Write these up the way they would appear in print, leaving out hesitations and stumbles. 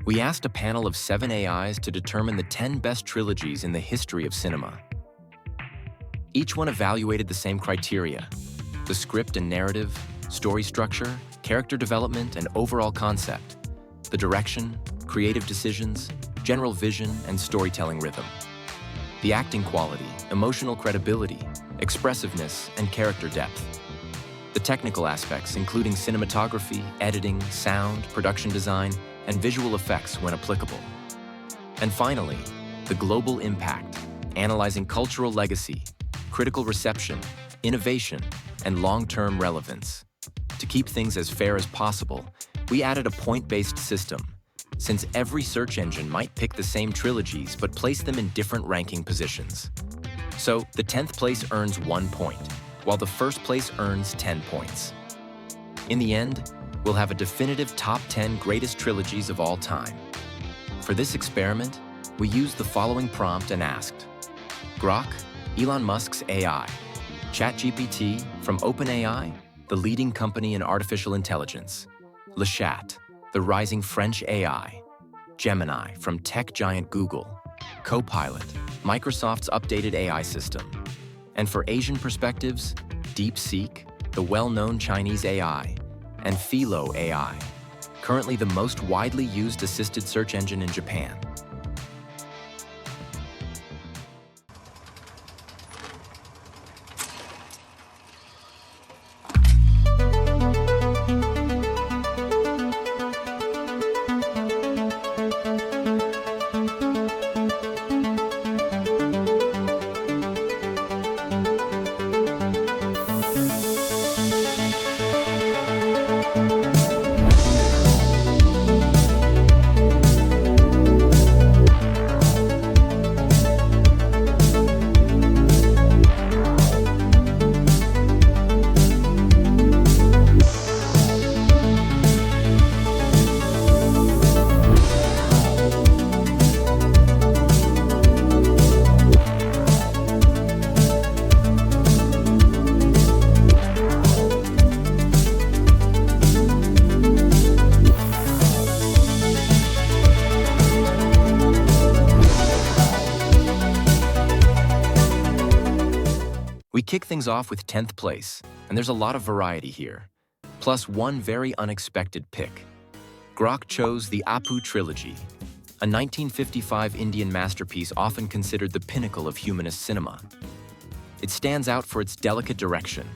We asked a panel of 7 AIs to determine the 10 best trilogies in the history of cinema. Each one evaluated the same criteria: the script and narrative, story structure, character development, and overall concept, the direction, creative decisions, general vision, and storytelling rhythm, the acting quality, emotional credibility, expressiveness, and character depth, the technical aspects including cinematography, editing, sound, production design, and visual effects when applicable. And finally, the global impact, analyzing cultural legacy, critical reception, innovation, and long-term relevance. To keep things as fair as possible, we added a point-based system, since every search engine might pick the same trilogies but place them in different ranking positions. So, the 10th place earns 1 point, while the first place earns 10 points. In the end, we'll have a definitive top 10 greatest trilogies of all time. For this experiment, we used the following prompt and asked: Grok, Elon Musk's AI; ChatGPT from OpenAI, the leading company in artificial intelligence; Lechat, the rising French AI; Gemini from tech giant Google; Copilot, Microsoft's updated AI system; and for Asian perspectives, DeepSeek, the well-known Chinese AI; and Felo AI, currently the most widely used assisted search engine in Japan. We kick things off with 10th place, and there's a lot of variety here, plus one very unexpected pick. Grok chose the Apu Trilogy, a 1955 Indian masterpiece often considered the pinnacle of humanist cinema. It stands out for its delicate direction,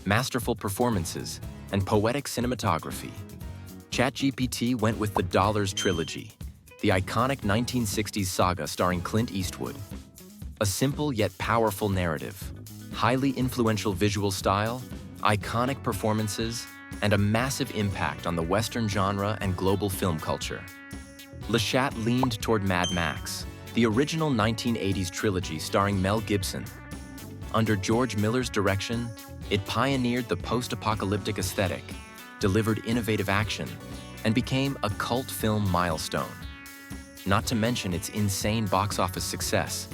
masterful performances, and poetic cinematography. ChatGPT went with the Dollars Trilogy, the iconic 1960s saga starring Clint Eastwood. A simple yet powerful narrative, highly influential visual style, iconic performances, and a massive impact on the Western genre and global film culture. Lechat leaned toward Mad Max, the original 1980s trilogy starring Mel Gibson. Under George Miller's direction, it pioneered the post-apocalyptic aesthetic, delivered innovative action, and became a cult film milestone. Not to mention its insane box office success,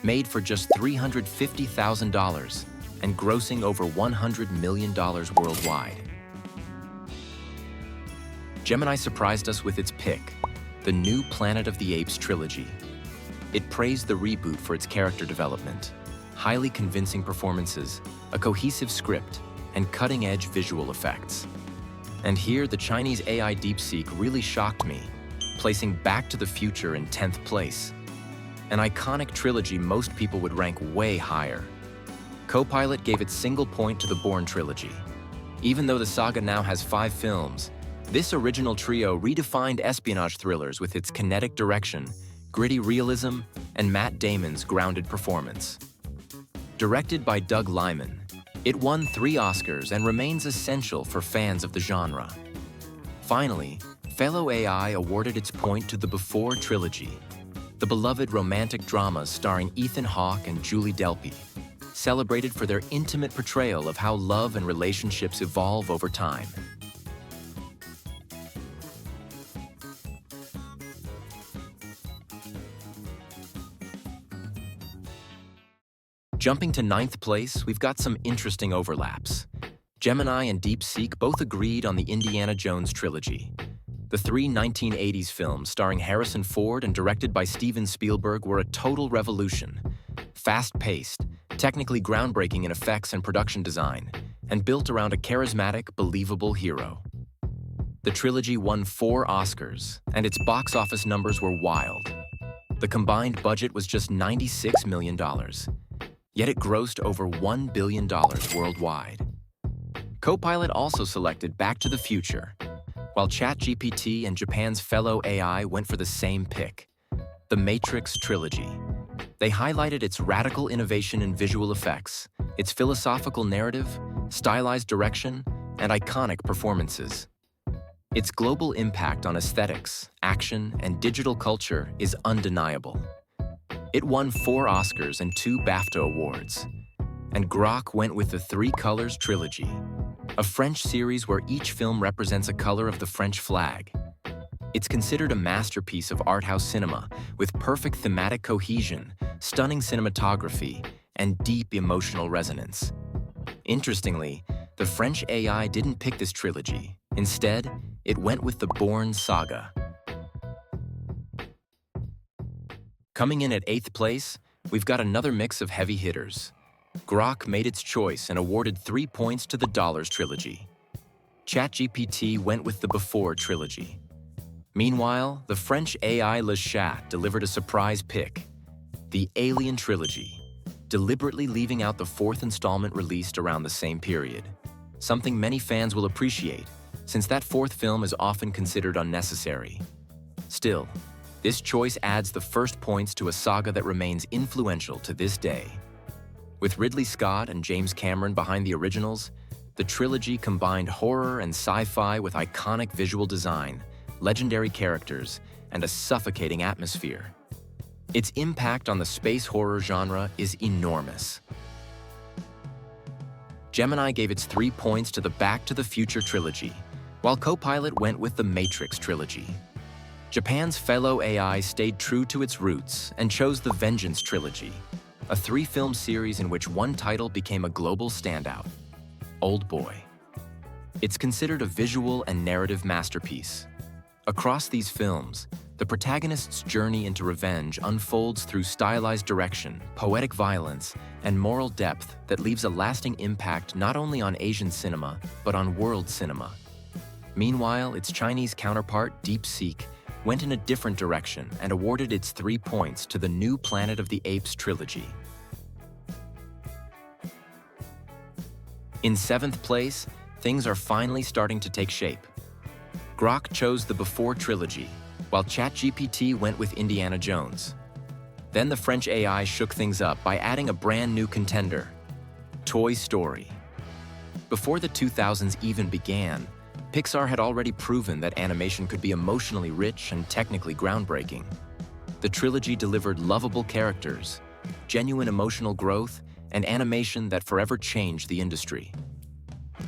made for just $350,000 and grossing over $100 million worldwide. Gemini surprised us with its pick, the new Planet of the Apes trilogy. It praised the reboot for its character development, highly convincing performances, a cohesive script, and cutting-edge visual effects. And here, the Chinese AI DeepSeek really shocked me, placing Back to the Future in 10th place, an iconic trilogy most people would rank way higher. Copilot gave its single point to the Bourne trilogy. Even though the saga now has 5 films, this original trio redefined espionage thrillers with its kinetic direction, gritty realism, and Matt Damon's grounded performance. Directed by Doug Liman, it won 3 Oscars and remains essential for fans of the genre. Finally, Felo AI awarded its point to the Before trilogy, the beloved romantic dramas starring Ethan Hawke and Julie Delpy, celebrated for their intimate portrayal of how love and relationships evolve over time. Jumping to 9th place, we've got some interesting overlaps. Gemini and DeepSeek both agreed on the Indiana Jones trilogy. The three 1980s films starring Harrison Ford and directed by Steven Spielberg were a total revolution. Fast-paced, technically groundbreaking in effects and production design, and built around a charismatic, believable hero. The trilogy won 4 Oscars, and its box office numbers were wild. The combined budget was just $96 million, yet it grossed over $1 billion worldwide. Copilot also selected Back to the Future, while ChatGPT and Japan's Felo AI went for the same pick, the Matrix Trilogy. They highlighted its radical innovation in visual effects, its philosophical narrative, stylized direction, and iconic performances. Its global impact on aesthetics, action, and digital culture is undeniable. It won 4 Oscars and 2 BAFTA awards. And Grok went with the Three Colors Trilogy, a French series where each film represents a color of the French flag. It's considered a masterpiece of art house cinema with perfect thematic cohesion, stunning cinematography, and deep emotional resonance. Interestingly, the French AI didn't pick this trilogy. Instead, it went with the Bourne saga. Coming in at 8th place, we've got another mix of heavy hitters. Grok made its choice and awarded 3 points to the Dollars trilogy. ChatGPT went with the Before trilogy. Meanwhile, the French AI Le Chat delivered a surprise pick, the Alien trilogy, deliberately leaving out the 4th installment released around the same period. Something many fans will appreciate, since that 4th film is often considered unnecessary. Still, this choice adds the first points to a saga that remains influential to this day. With Ridley Scott and James Cameron behind the originals, the trilogy combined horror and sci-fi with iconic visual design, legendary characters, and a suffocating atmosphere. Its impact on the space horror genre is enormous. Gemini gave its 3 points to the Back to the Future trilogy, while Copilot went with the Matrix trilogy. Japan's Felo AI stayed true to its roots and chose the Vengeance trilogy, a 3-film series in which one title became a global standout, Old Boy. It's considered a visual and narrative masterpiece. Across these films, the protagonist's journey into revenge unfolds through stylized direction, poetic violence, and moral depth that leaves a lasting impact not only on Asian cinema, but on world cinema. Meanwhile, its Chinese counterpart, DeepSeek, went in a different direction and awarded its 3 points to the New Planet of the Apes trilogy. In 7th place, things are finally starting to take shape. Grok chose the Before trilogy, while ChatGPT went with Indiana Jones. Then the French AI shook things up by adding a brand new contender, Toy Story. Before the 2000s even began, Pixar had already proven that animation could be emotionally rich and technically groundbreaking. The trilogy delivered lovable characters, genuine emotional growth, and animation that forever changed the industry.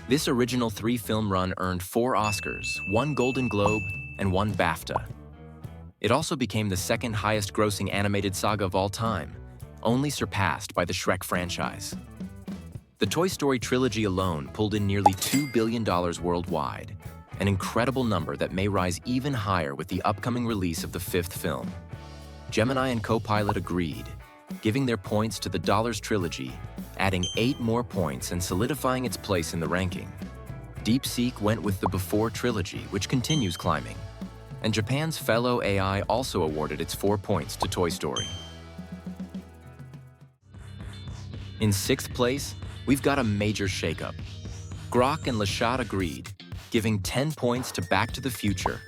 This original 3-film run earned 4 Oscars, 1 Golden Globe, and 1 BAFTA. It also became the 2nd highest-grossing animated saga of all time, only surpassed by the Shrek franchise. The Toy Story trilogy alone pulled in nearly $2 billion worldwide, an incredible number that may rise even higher with the upcoming release of the 5th film. Gemini and Copilot agreed, giving their points to the Dollars trilogy, adding 8 more points and solidifying its place in the ranking. DeepSeek went with the Before trilogy, which continues climbing. And Japan's Felo AI also awarded its 4 points to Toy Story. In 6th place, we've got a major shakeup. Grok and Le Chat agreed, giving 10 points to Back to the Future,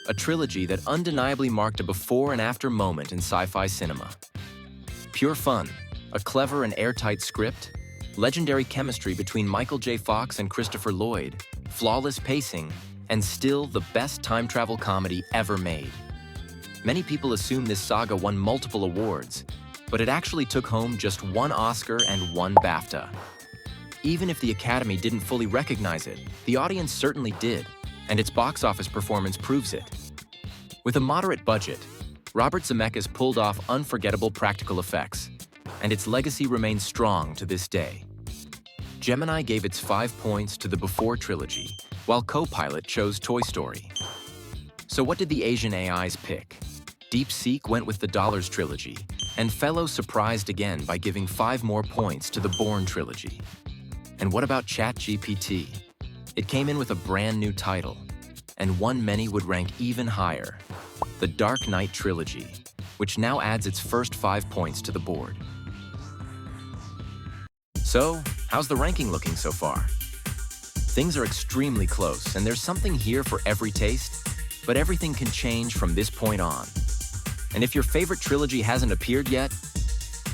a trilogy that undeniably marked a before and after moment in sci-fi cinema. Pure fun, a clever and airtight script, legendary chemistry between Michael J. Fox and Christopher Lloyd, flawless pacing, and still the best time travel comedy ever made. Many people assume this saga won multiple awards, but it actually took home just 1 Oscar and 1 BAFTA. Even if the Academy didn't fully recognize it, the audience certainly did, and its box office performance proves it. With a moderate budget, Robert Zemeckis pulled off unforgettable practical effects, and its legacy remains strong to this day. Gemini gave its 5 points to the Before trilogy, while Copilot chose Toy Story. So what did the Asian AIs pick? DeepSeek went with the Dollars Trilogy, and Felo surprised again by giving 5 more points to the Born Trilogy. And what about ChatGPT? It came in with a brand new title, and one many would rank even higher, the Dark Knight Trilogy, which now adds its first 5 points to the board. So, how's the ranking looking so far? Things are extremely close, and there's something here for every taste, but everything can change from this point on. And if your favorite trilogy hasn't appeared yet,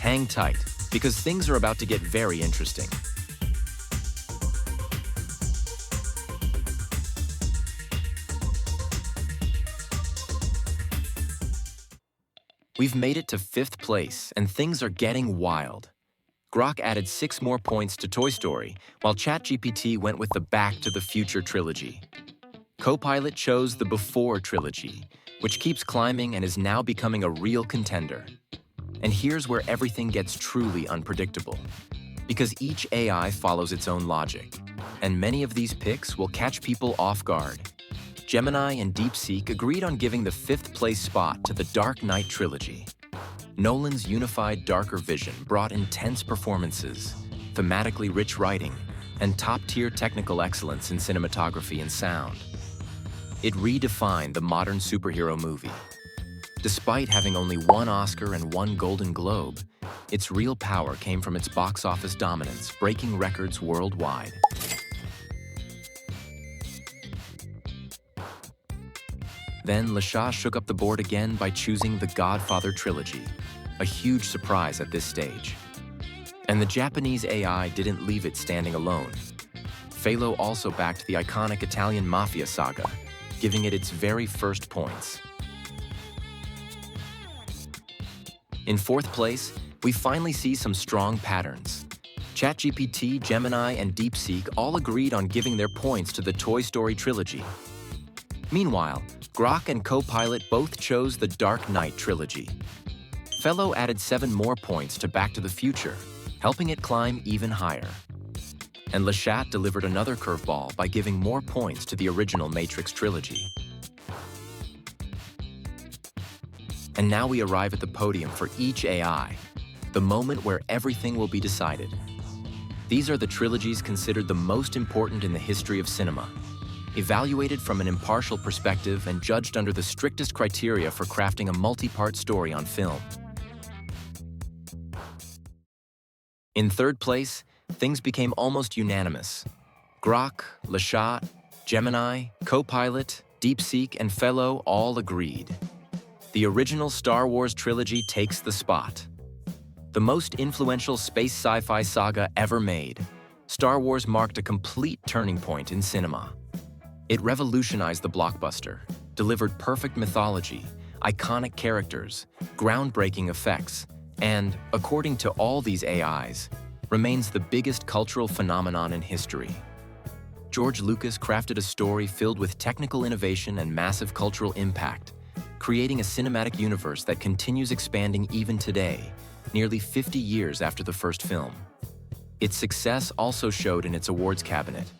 hang tight, because things are about to get very interesting. We've made it to 5th place, and things are getting wild. Grok added 6 more points to Toy Story, while ChatGPT went with the Back to the Future trilogy. Copilot chose the Before trilogy, which keeps climbing and is now becoming a real contender. And here's where everything gets truly unpredictable. Because each AI follows its own logic, and many of these picks will catch people off guard. Gemini and DeepSeek agreed on giving the 5th place spot to the Dark Knight Trilogy. Nolan's unified darker vision brought intense performances, thematically rich writing, and top-tier technical excellence in cinematography and sound. It redefined the modern superhero movie. Despite having only 1 Oscar and 1 Golden Globe, its real power came from its box office dominance, breaking records worldwide. Then LeChat shook up the board again by choosing the Godfather trilogy, a huge surprise at this stage. And the Japanese AI didn't leave it standing alone. Felo also backed the iconic Italian mafia saga, giving it its very first points. In 4th place, we finally see some strong patterns. ChatGPT, Gemini, and DeepSeek all agreed on giving their points to the Toy Story trilogy. Meanwhile, Grok and Copilot both chose the Dark Knight Trilogy. Felo added 7 more points to Back to the Future, helping it climb even higher. And LeChat delivered another curveball by giving more points to the original Matrix trilogy. And now we arrive at the podium for each AI, the moment where everything will be decided. These are the trilogies considered the most important in the history of cinema, evaluated from an impartial perspective and judged under the strictest criteria for crafting a multi-part story on film. In 3rd place, things became almost unanimous. Grok, LeChat, Gemini, Copilot, DeepSeek, and Felo all agreed. The original Star Wars trilogy takes the spot. The most influential space sci-fi saga ever made, Star Wars marked a complete turning point in cinema. It revolutionized the blockbuster, delivered perfect mythology, iconic characters, groundbreaking effects, and, according to all these AIs, remains the biggest cultural phenomenon in history. George Lucas crafted a story filled with technical innovation and massive cultural impact, creating a cinematic universe that continues expanding even today, nearly 50 years after the first film. Its success also showed in its awards cabinet,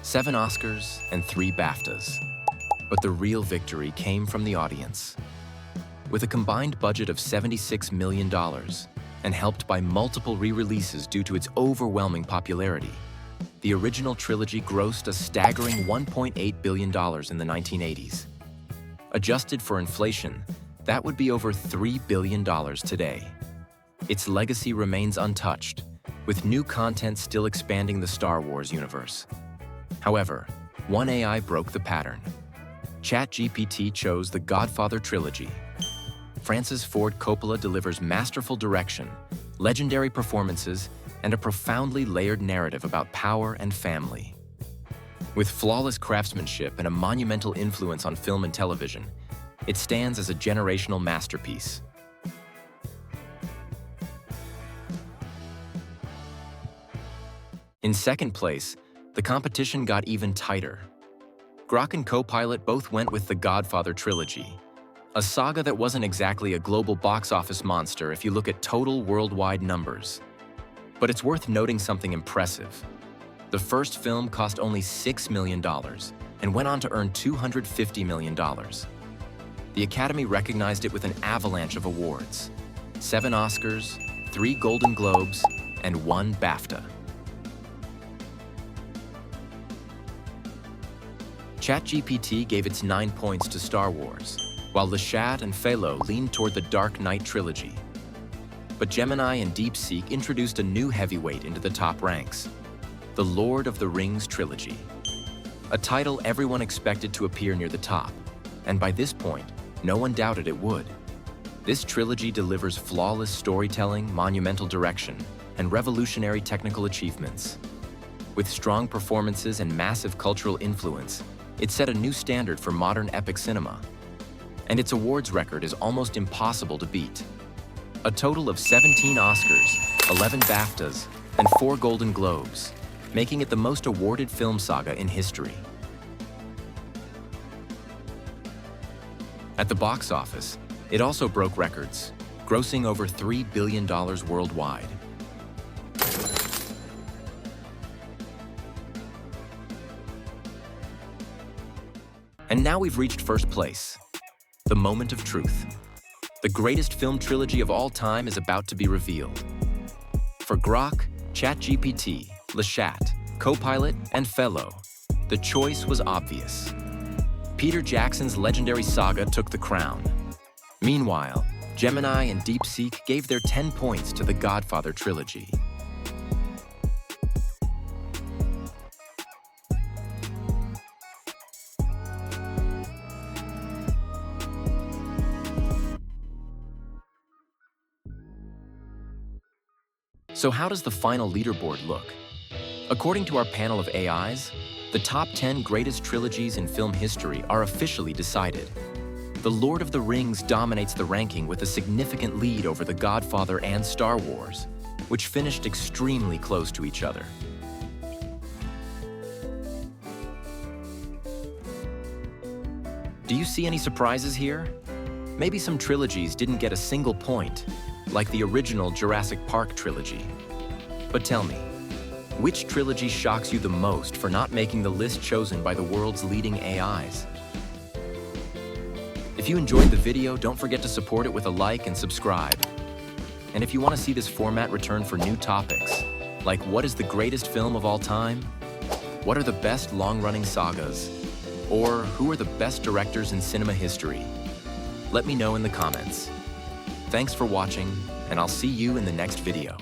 7 Oscars and 3 BAFTAs. But the real victory came from the audience. With a combined budget of $76 million and helped by multiple re-releases due to its overwhelming popularity, the original trilogy grossed a staggering $1.8 billion in the 1980s. Adjusted for inflation, that would be over $3 billion today. Its legacy remains untouched, with new content still expanding the Star Wars universe. However, one AI broke the pattern. ChatGPT chose the Godfather trilogy. Francis Ford Coppola delivers masterful direction, legendary performances, and a profoundly layered narrative about power and family. With flawless craftsmanship and a monumental influence on film and television, it stands as a generational masterpiece. In 2nd place, the competition got even tighter. Grok and Copilot both went with the Godfather trilogy, a saga that wasn't exactly a global box office monster if you look at total worldwide numbers. But it's worth noting something impressive. The first film cost only $6 million and went on to earn $250 million, the Academy recognized it with an avalanche of awards: 7 Oscars, 3 Golden Globes, and 1 BAFTA. ChatGPT gave its 9 points to Star Wars, while Chat and Felo leaned toward the Dark Knight Trilogy. But Gemini and DeepSeek introduced a new heavyweight into the top ranks: the Lord of the Rings Trilogy. A title everyone expected to appear near the top, and by this point, no one doubted it would. This trilogy delivers flawless storytelling, monumental direction, and revolutionary technical achievements. With strong performances and massive cultural influence, it set a new standard for modern epic cinema. And its awards record is almost impossible to beat. A total of 17 Oscars, 11 BAFTAs, and 4 Golden Globes, making it the most awarded film saga in history. At the box office, it also broke records, grossing over $3 billion worldwide. And now we've reached first place, the moment of truth. The greatest film trilogy of all time is about to be revealed. For Grok, ChatGPT, Chat, Copilot, and Felo, the choice was obvious. Peter Jackson's legendary saga took the crown. Meanwhile, Gemini and DeepSeek gave their 10 points to the Godfather trilogy. So how does the final leaderboard look? According to our panel of AIs, the top 10 greatest trilogies in film history are officially decided. The Lord of the Rings dominates the ranking with a significant lead over The Godfather and Star Wars, which finished extremely close to each other. Do you see any surprises here? Maybe some trilogies didn't get a single point, like the original Jurassic Park trilogy. But tell me, which trilogy shocks you the most for not making the list chosen by the world's leading AIs? If you enjoyed the video, don't forget to support it with a like and subscribe. And if you want to see this format return for new topics, like what is the greatest film of all time? What are the best long-running sagas? Or who are the best directors in cinema history? Let me know in the comments. Thanks for watching, and I'll see you in the next video.